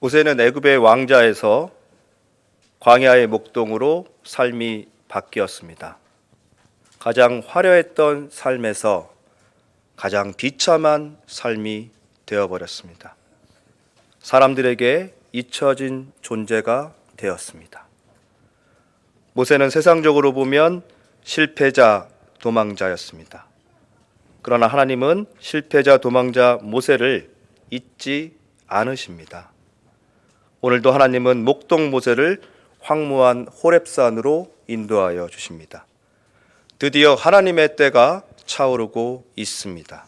모세는 애굽의 왕자에서 광야의 목동으로 삶이 바뀌었습니다. 가장 화려했던 삶에서 가장 비참한 삶이 되어버렸습니다. 사람들에게 잊혀진 존재가 되었습니다. 모세는 세상적으로 보면 실패자, 도망자였습니다. 그러나 하나님은 실패자, 도망자 모세를 잊지 않으십니다. 오늘도 하나님은 목동 모세를 황무한 호렙산으로 인도하여 주십니다. 드디어 하나님의 때가 차오르고 있습니다.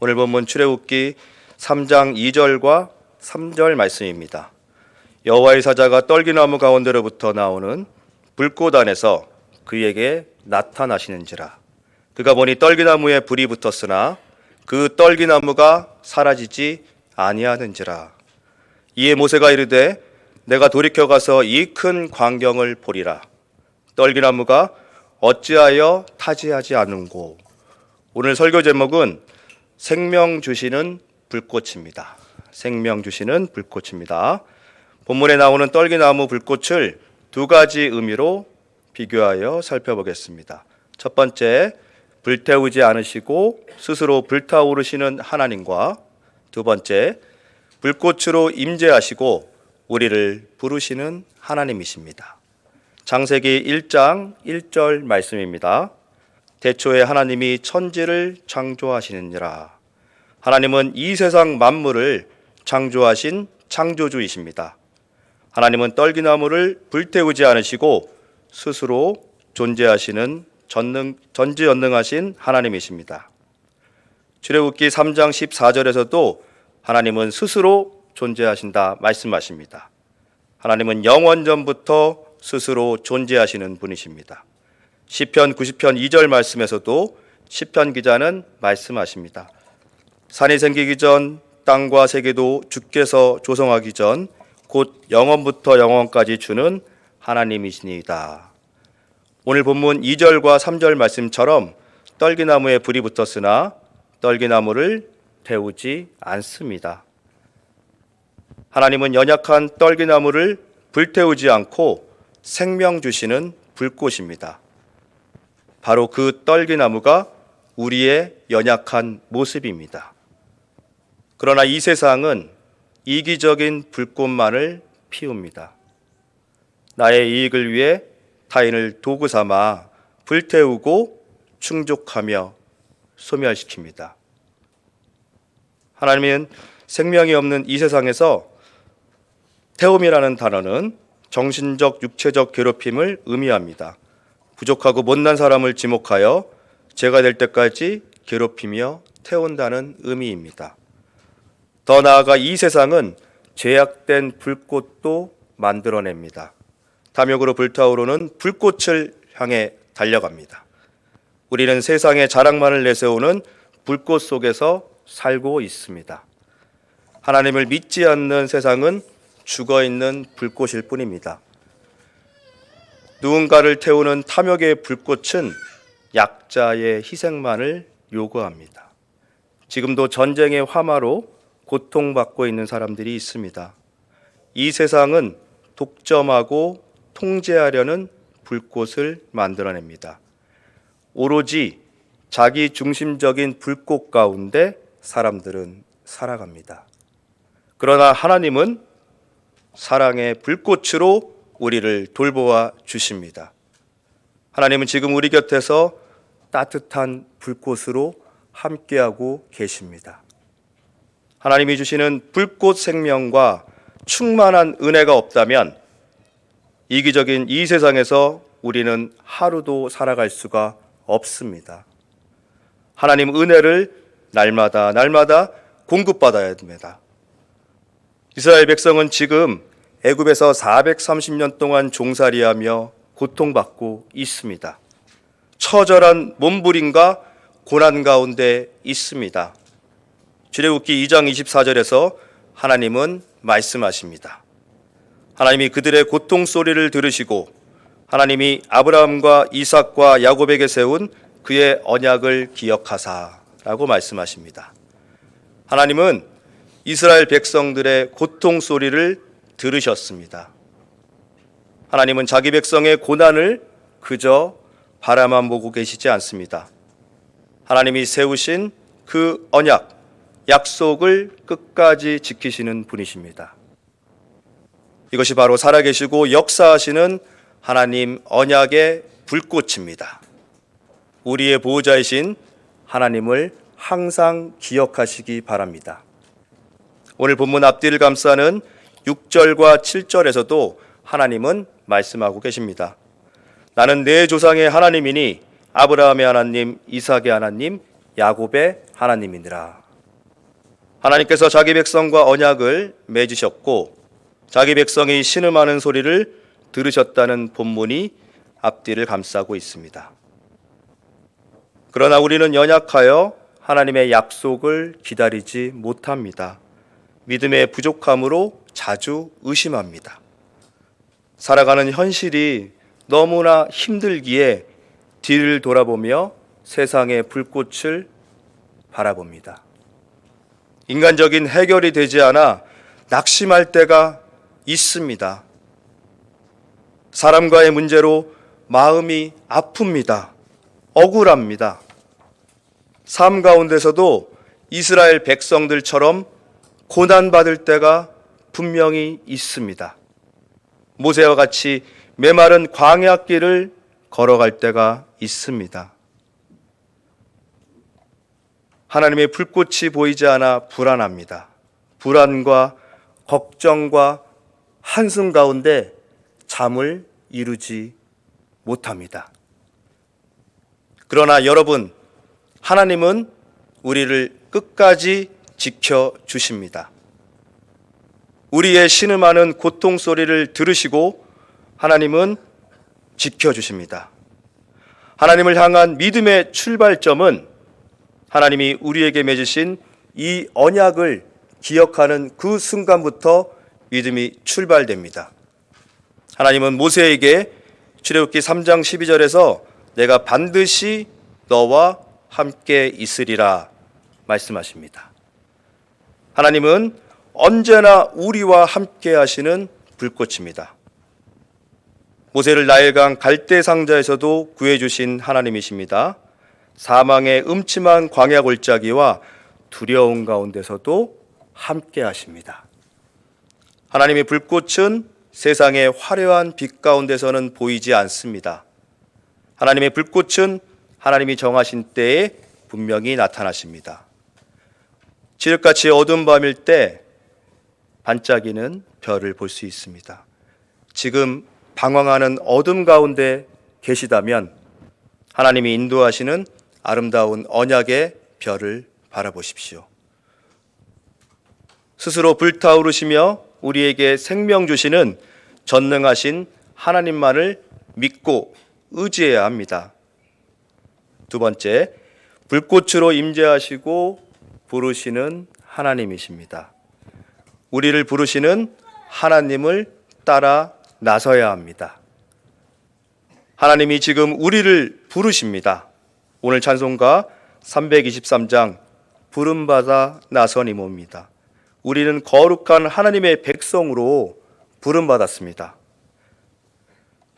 오늘 본문 출애굽기 3장 2절과 3절 말씀입니다. 여호와의 사자가 떨기나무 가운데로부터 나오는 불꽃 안에서 그에게 나타나시는지라. 그가 보니 떨기나무에 불이 붙었으나 그 떨기나무가 사라지지 아니하는지라. 이에 모세가 이르되 내가 돌이켜 가서 이 큰 광경을 보리라. 떨기나무가 어찌하여 타지하지 않는고. 오늘 설교 제목은 생명 주시는 불꽃입니다. 생명 주시는 불꽃입니다. 본문에 나오는 떨기나무 불꽃을 두 가지 의미로 비교하여 살펴보겠습니다. 첫 번째, 불태우지 않으시고 스스로 불타오르시는 하나님과 두 번째, 불꽃으로 임재하시고 우리를 부르시는 하나님이십니다. 창세기 1장 1절 말씀입니다. 태초에 하나님이 천지를 창조하시느니라. 하나님은 이 세상 만물을 창조하신 창조주이십니다. 하나님은 떨기나무를 불태우지 않으시고 스스로 존재하시는 전지전능하신 하나님이십니다. 출애굽기 3장 14절에서도 하나님은 스스로 존재하신다 말씀하십니다. 하나님은 영원전부터 스스로 존재하시는 분이십니다. 시편 90편 2절 말씀에서도 시편 기자는 말씀하십니다. 산이 생기기 전 땅과 세계도 주께서 조성하기 전 곧 영원부터 영원까지 주는 하나님이시니이다. 오늘 본문 2절과 3절 말씀처럼 떨기나무에 불이 붙었으나 떨기나무를 태우지 않습니다. 하나님은 연약한 떨기나무를 불태우지 않고 생명 주시는 불꽃입니다. 바로 그 떨기나무가 우리의 연약한 모습입니다. 그러나 이 세상은 이기적인 불꽃만을 피웁니다. 나의 이익을 위해 타인을 도구 삼아 불태우고 충족하며 소멸시킵니다. 하나님은 생명이 없는 이 세상에서 태움이라는 단어는 정신적, 육체적 괴롭힘을 의미합니다. 부족하고 못난 사람을 지목하여 죄가 될 때까지 괴롭히며 태운다는 의미입니다. 더 나아가 이 세상은 죄악된 불꽃도 만들어냅니다. 탐욕으로 불타오르는 불꽃을 향해 달려갑니다. 우리는 세상의 자랑만을 내세우는 불꽃 속에서 살고 있습니다. 하나님을 믿지 않는 세상은 죽어있는 불꽃일 뿐입니다. 누군가를 태우는 탐욕의 불꽃은 약자의 희생만을 요구합니다. 지금도 전쟁의 화마로 고통받고 있는 사람들이 있습니다. 이 세상은 독점하고 통제하려는 불꽃을 만들어냅니다. 오로지 자기 중심적인 불꽃 가운데 사람들은 살아갑니다. 그러나 하나님은 사랑의 불꽃으로 우리를 돌보아 주십니다. 하나님은 지금 우리 곁에서 따뜻한 불꽃으로 함께하고 계십니다. 하나님이 주시는 불꽃 생명과 충만한 은혜가 없다면 이기적인 이 세상에서 우리는 하루도 살아갈 수가 없습니다. 하나님 은혜를 날마다 공급받아야 됩니다. 이스라엘 백성은 지금 애굽에서 430년 동안 종살이하며 고통받고 있습니다. 처절한 몸부림과 고난 가운데 있습니다. 출애굽기 2장 24절에서 하나님은 말씀하십니다. 하나님이 그들의 고통 소리를 들으시고 하나님이 아브라함과 이삭과 야곱에게 세운 그의 언약을 기억하사라고 말씀하십니다. 하나님은 이스라엘 백성들의 고통 소리를 들으셨습니다. 하나님은 자기 백성의 고난을 그저 바라만 보고 계시지 않습니다. 하나님이 세우신 그 언약, 약속을 끝까지 지키시는 분이십니다. 이것이 바로 살아계시고 역사하시는 하나님 언약의 불꽃입니다. 우리의 보호자이신 하나님을 항상 기억하시기 바랍니다. 오늘 본문 앞뒤를 감싸는 6절과 7절에서도 하나님은 말씀하고 계십니다. 나는 내 조상의 하나님이니 아브라함의 하나님, 이삭의 하나님, 야곱의 하나님이니라. 하나님께서 자기 백성과 언약을 맺으셨고 자기 백성이 신음하는 소리를 들으셨다는 본문이 앞뒤를 감싸고 있습니다. 그러나 우리는 연약하여 하나님의 약속을 기다리지 못합니다. 믿음의 부족함으로 자주 의심합니다. 살아가는 현실이 너무나 힘들기에 뒤를 돌아보며 세상의 불꽃을 바라봅니다. 인간적인 해결이 되지 않아 낙심할 때가 있습니다. 사람과의 문제로 마음이 아픕니다. 억울합니다. 삶 가운데서도 이스라엘 백성들처럼 고난받을 때가 분명히 있습니다. 모세와 같이 메마른 광야길을 걸어갈 때가 있습니다. 하나님의 불꽃이 보이지 않아 불안합니다. 불안과 걱정과 한숨 가운데 잠을 이루지 못합니다. 그러나 여러분, 하나님은 우리를 끝까지 지켜주십니다. 우리의 신음하는 고통 소리를 들으시고 하나님은 지켜주십니다. 하나님을 향한 믿음의 출발점은 하나님이 우리에게 맺으신 이 언약을 기억하는 그 순간부터 믿음이 출발됩니다. 하나님은 모세에게 출애굽기 3장 12절에서 내가 반드시 너와 함께 있으리라 말씀하십니다. 하나님은 언제나 우리와 함께 하시는 불꽃입니다. 모세를 나일강 갈대 상자에서도 구해주신 하나님이십니다. 사망의 음침한 광야 골짜기와 두려움 가운데서도 함께 하십니다. 하나님의 불꽃은 세상의 화려한 빛 가운데서는 보이지 않습니다. 하나님의 불꽃은 하나님이 정하신 때에 분명히 나타나십니다. 칠흑같이 어두운 밤일 때 반짝이는 별을 볼 수 있습니다. 지금 방황하는 어둠 가운데 계시다면 하나님이 인도하시는 아름다운 언약의 별을 바라보십시오. 스스로 불타오르시며 우리에게 생명 주시는 전능하신 하나님만을 믿고 의지해야 합니다. 두 번째, 불꽃으로 임재하시고 부르시는 하나님이십니다. 우리를 부르시는 하나님을 따라 나서야 합니다. 하나님이 지금 우리를 부르십니다. 오늘 찬송가 323장 부름받아 나서니모입니다. 우리는 거룩한 하나님의 백성으로 부름받았습니다.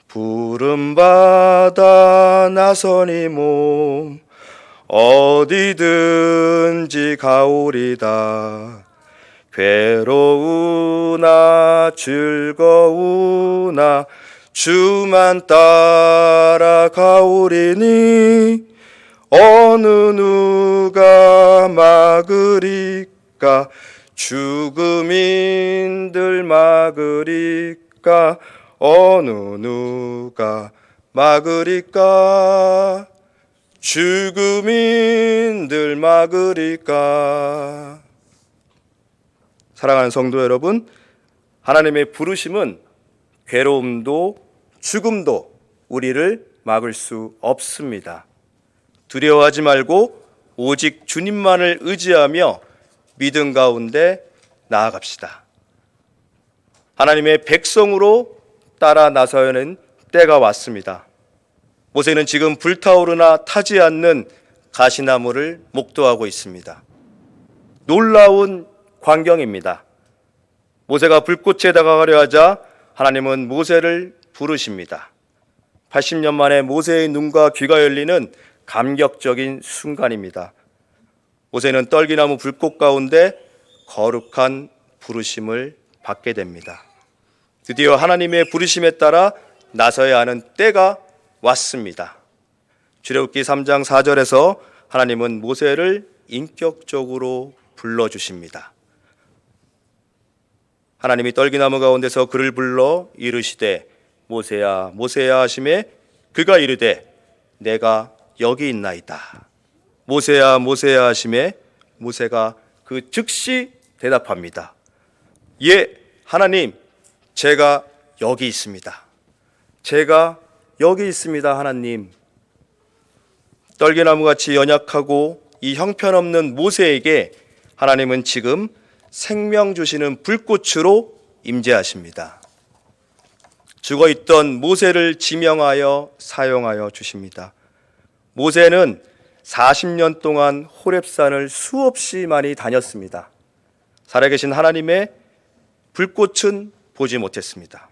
부름받아 나서니모 어디든지 가오리다. 괴로우나 즐거우나 주만 따라가오리니 어느 누가 막으리까. 죽음인들 막으리까. 어느 누가 막으리까. 죽음인들 막으리까. 사랑하는 성도 여러분, 하나님의 부르심은 괴로움도 죽음도 우리를 막을 수 없습니다. 두려워하지 말고 오직 주님만을 의지하며 믿음 가운데 나아갑시다. 하나님의 백성으로 따라 나서는 때가 왔습니다. 모세는 지금 불타오르나 타지 않는 가시나무를 목도하고 있습니다. 놀라운 광경입니다. 모세가 불꽃에 다가가려 하자 하나님은 모세를 부르십니다. 80년 만에 모세의 눈과 귀가 열리는 감격적인 순간입니다. 모세는 떨기나무 불꽃 가운데 거룩한 부르심을 받게 됩니다. 드디어 하나님의 부르심에 따라 나서야 하는 때가 왔습니다. 출애굽기 3장 4절에서 하나님은 모세를 인격적으로 불러주십니다. 하나님이 떨기나무 가운데서 그를 불러 이르시되 모세야 모세야 하시매 그가 이르되 내가 여기 있나이다. 모세야 모세야 하시매 모세가 그 즉시 대답합니다. 예, 하나님, 제가 여기 있습니다. 제가 여기 있습니다, 하나님. 떨기나무같이 연약하고 이 형편없는 모세에게 하나님은 지금 생명 주시는 불꽃으로 임재하십니다. 죽어있던 모세를 지명하여 사용하여 주십니다. 모세는 40년 동안 호렙산을 수없이 많이 다녔습니다. 살아계신 하나님의 불꽃은 보지 못했습니다.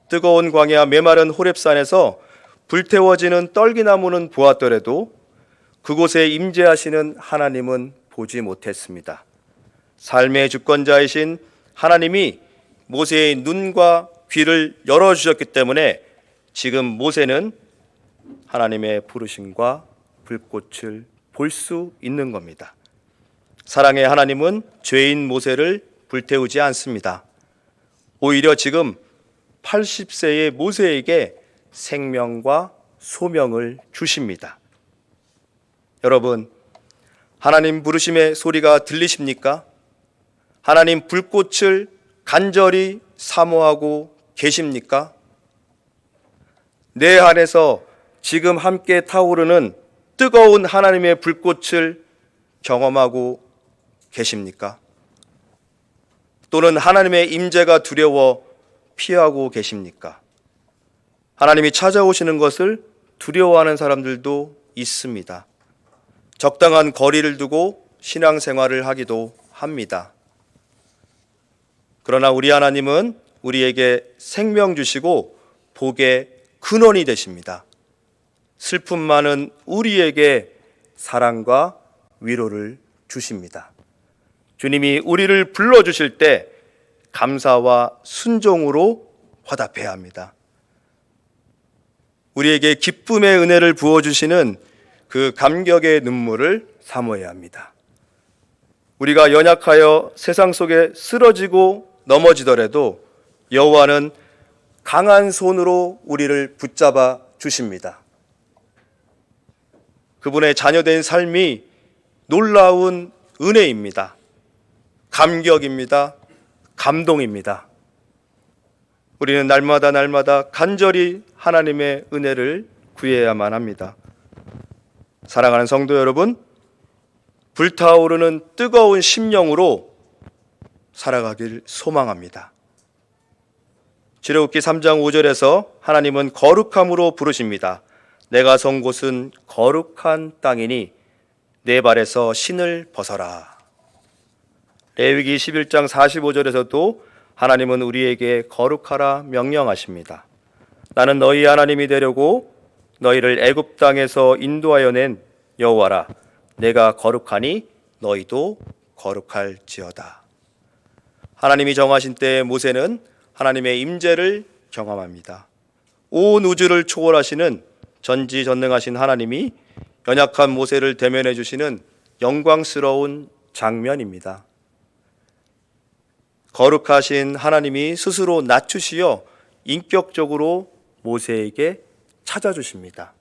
뜨거운 광야 메마른 호렙산에서 불태워지는 떨기나무는 보았더라도 그곳에 임재하시는 하나님은 보지 못했습니다. 삶의 주권자이신 하나님이 모세의 눈과 귀를 열어주셨기 때문에 지금 모세는 하나님의 부르심과 불꽃을 볼 수 있는 겁니다. 사랑의 하나님은 죄인 모세를 불태우지 않습니다. 오히려 지금 80세의 모세에게 생명과 소명을 주십니다. 여러분, 하나님 부르심의 소리가 들리십니까? 하나님 불꽃을 간절히 사모하고 계십니까? 내 안에서 지금 함께 타오르는 뜨거운 하나님의 불꽃을 경험하고 계십니까? 또는 하나님의 임재가 두려워 피하고 계십니까? 하나님이 찾아오시는 것을 두려워하는 사람들도 있습니다. 적당한 거리를 두고 신앙생활을 하기도 합니다. 그러나 우리 하나님은 우리에게 생명 주시고 복의 근원이 되십니다. 슬픔 많은 우리에게 사랑과 위로를 주십니다. 주님이 우리를 불러주실 때 감사와 순종으로 화답해야 합니다. 우리에게 기쁨의 은혜를 부어주시는 그 감격의 눈물을 사모해야 합니다. 우리가 연약하여 세상 속에 쓰러지고 넘어지더라도 여호와는 강한 손으로 우리를 붙잡아 주십니다. 그분의 자녀된 삶이 놀라운 은혜입니다. 감격입니다. 감동입니다. 우리는 날마다 간절히 하나님의 은혜를 구해야만 합니다. 사랑하는 성도 여러분, 불타오르는 뜨거운 심령으로 살아가길 소망합니다. 출애굽기 3장 5절에서 하나님은 거룩함으로 부르십니다. 내가 선 곳은 거룩한 땅이니 내 발에서 신을 벗어라. 레위기 11장 45절에서도 하나님은 우리에게 거룩하라 명령하십니다. 나는 너희 하나님이 되려고 너희를 애굽 땅에서 인도하여 낸 여호와라. 내가 거룩하니 너희도 거룩할지어다. 하나님이 정하신 때에 모세는 하나님의 임재를 경험합니다. 온 우주를 초월하시는 전지전능하신 하나님이 연약한 모세를 대면해 주시는 영광스러운 장면입니다. 거룩하신 하나님이 스스로 낮추시어 인격적으로 모세에게 찾아주십니다.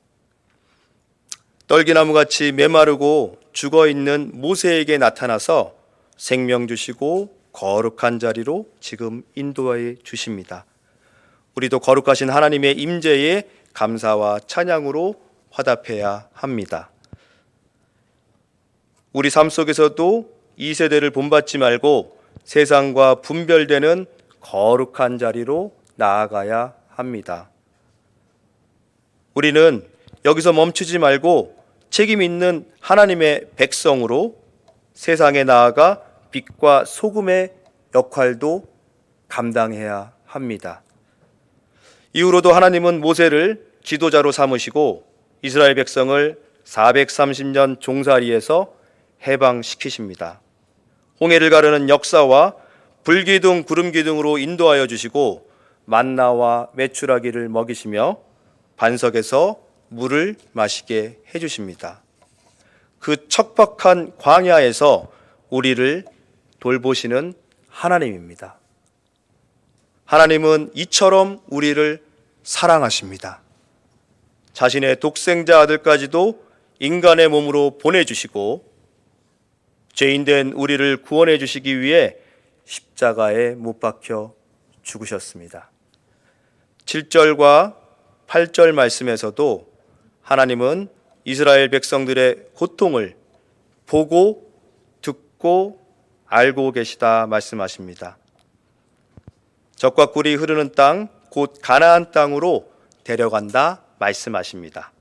떨기나무같이 메마르고 죽어있는 모세에게 나타나서 생명 주시고 거룩한 자리로 지금 인도해 주십니다. 우리도 거룩하신 하나님의 임재에 감사와 찬양으로 화답해야 합니다. 우리 삶 속에서도 이 세대를 본받지 말고 세상과 분별되는 거룩한 자리로 나아가야 합니다. 우리는 여기서 멈추지 말고 책임 있는 하나님의 백성으로 세상에 나아가 빛과 소금의 역할도 감당해야 합니다. 이후로도 하나님은 모세를 지도자로 삼으시고 이스라엘 백성을 430년 종살이에서 해방시키십니다. 홍해를 가르는 역사와 불기둥 구름기둥으로 인도하여 주시고 만나와 메추라기를 먹이시며 반석에서 물을 마시게 해주십니다. 그 척박한 광야에서 우리를 돌보시는 하나님입니다. 하나님은 이처럼 우리를 사랑하십니다. 자신의 독생자 아들까지도 인간의 몸으로 보내주시고 죄인된 우리를 구원해 주시기 위해 십자가에 못 박혀 죽으셨습니다. 7절과 8절 말씀에서도 하나님은 이스라엘 백성들의 고통을 보고 듣고 알고 계시다 말씀하십니다. 젖과 꿀이 흐르는 땅, 곧 가나안 땅으로 데려간다 말씀하십니다.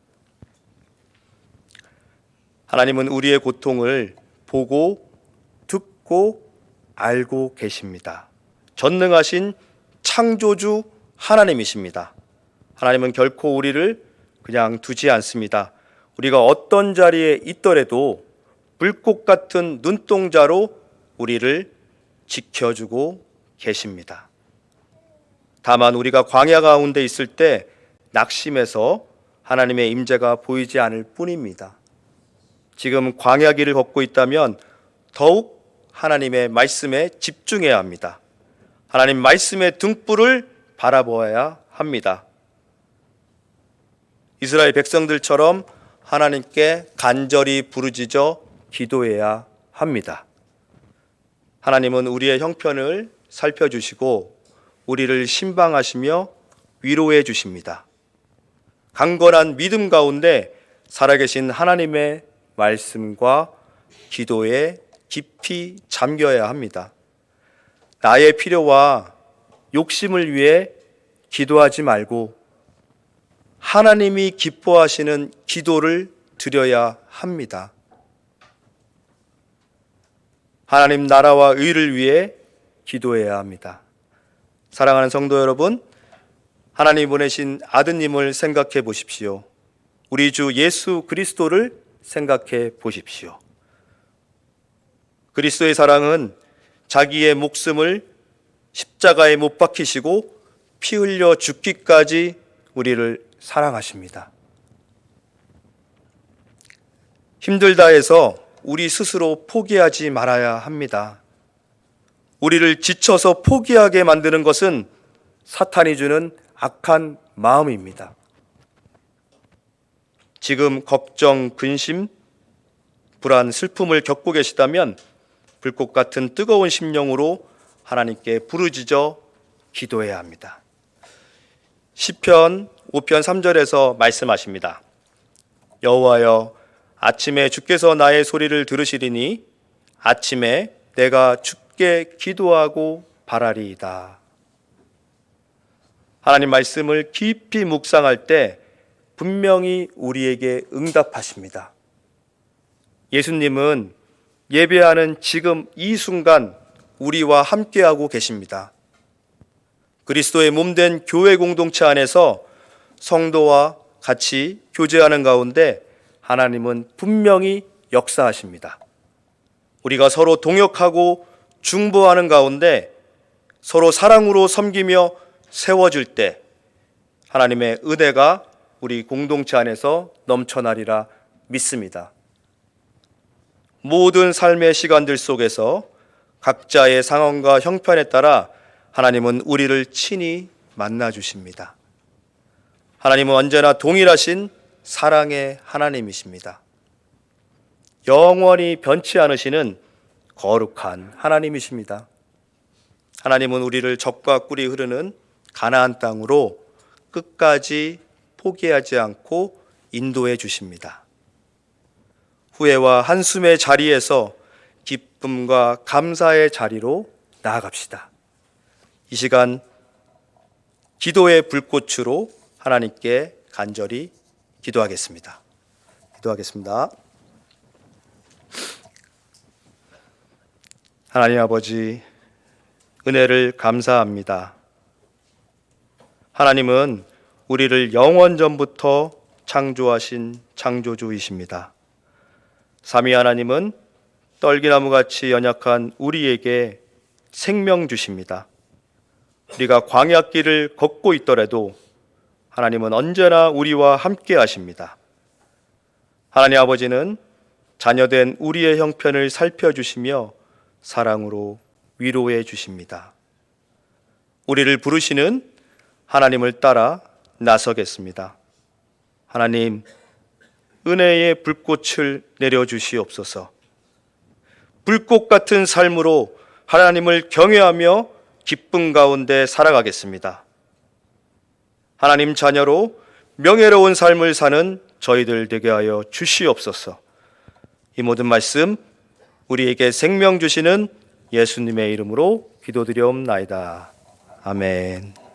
하나님은 우리의 고통을 보고 듣고 알고 계십니다. 전능하신 창조주 하나님이십니다. 하나님은 결코 우리를 그냥 두지 않습니다. 우리가 어떤 자리에 있더라도 불꽃 같은 눈동자로 우리를 지켜주고 계십니다. 다만 우리가 광야 가운데 있을 때 낙심해서 하나님의 임재가 보이지 않을 뿐입니다. 지금 광야 길을 걷고 있다면 더욱 하나님의 말씀에 집중해야 합니다. 하나님 말씀의 등불을 바라보아야 합니다. 이스라엘 백성들처럼 하나님께 간절히 부르짖어 기도해야 합니다. 하나님은 우리의 형편을 살펴주시고 우리를 신방하시며 위로해 주십니다. 강건한 믿음 가운데 살아계신 하나님의 말씀과 기도에 깊이 잠겨야 합니다. 나의 필요와 욕심을 위해 기도하지 말고 하나님이 기뻐하시는 기도를 드려야 합니다. 하나님 나라와 의를 위해 기도해야 합니다. 사랑하는 성도 여러분, 하나님 보내신 아드님을 생각해 보십시오. 우리 주 예수 그리스도를 생각해 보십시오. 그리스도의 사랑은 자기의 목숨을 십자가에 못 박히시고 피 흘려 죽기까지 우리를 사랑하십니다. 힘들다 해서 우리 스스로 포기하지 말아야 합니다. 우리를 지쳐서 포기하게 만드는 것은 사탄이 주는 악한 마음입니다. 지금 걱정, 근심, 불안, 슬픔을 겪고 계시다면 불꽃 같은 뜨거운 심령으로 하나님께 부르짖어 기도해야 합니다. 시편 5편 3절에서 말씀하십니다. 여호와여, 아침에 주께서 나의 소리를 들으시리니 아침에 내가 주께 기도하고 바라리이다. 하나님 말씀을 깊이 묵상할 때 분명히 우리에게 응답하십니다. 예수님은 예배하는 지금 이 순간 우리와 함께하고 계십니다. 그리스도의 몸된 교회 공동체 안에서 성도와 같이 교제하는 가운데 하나님은 분명히 역사하십니다. 우리가 서로 동역하고 중보하는 가운데 서로 사랑으로 섬기며 세워질 때 하나님의 은혜가 우리 공동체 안에서 넘쳐나리라 믿습니다. 모든 삶의 시간들 속에서 각자의 상황과 형편에 따라 하나님은 우리를 친히 만나 주십니다. 하나님은 언제나 동일하신 사랑의 하나님이십니다. 영원히 변치 않으시는 거룩한 하나님이십니다. 하나님은 우리를 젖과 꿀이 흐르는 가나안 땅으로 끝까지 포기하지 않고 인도해 주십니다. 후회와 한숨의 자리에서 기쁨과 감사의 자리로 나아갑시다. 이 시간 기도의 불꽃으로 하나님께 간절히 기도하겠습니다. 기도하겠습니다. 하나님 아버지, 은혜를 감사합니다. 하나님은 우리를 영원 전부터 창조하신 창조주이십니다. 삼위 하나님은 떨기나무같이 연약한 우리에게 생명 주십니다. 우리가 광야길을 걷고 있더라도 하나님은 언제나 우리와 함께 하십니다. 하나님 아버지는 자녀된 우리의 형편을 살펴주시며 사랑으로 위로해 주십니다. 우리를 부르시는 하나님을 따라 나서겠습니다. 하나님, 은혜의 불꽃을 내려주시옵소서. 불꽃 같은 삶으로 하나님을 경외하며 기쁨 가운데 살아가겠습니다. 하나님 자녀로 명예로운 삶을 사는 저희들 되게 하여 주시옵소서. 이 모든 말씀 우리에게 생명 주시는 예수님의 이름으로 기도드리옵나이다. 아멘.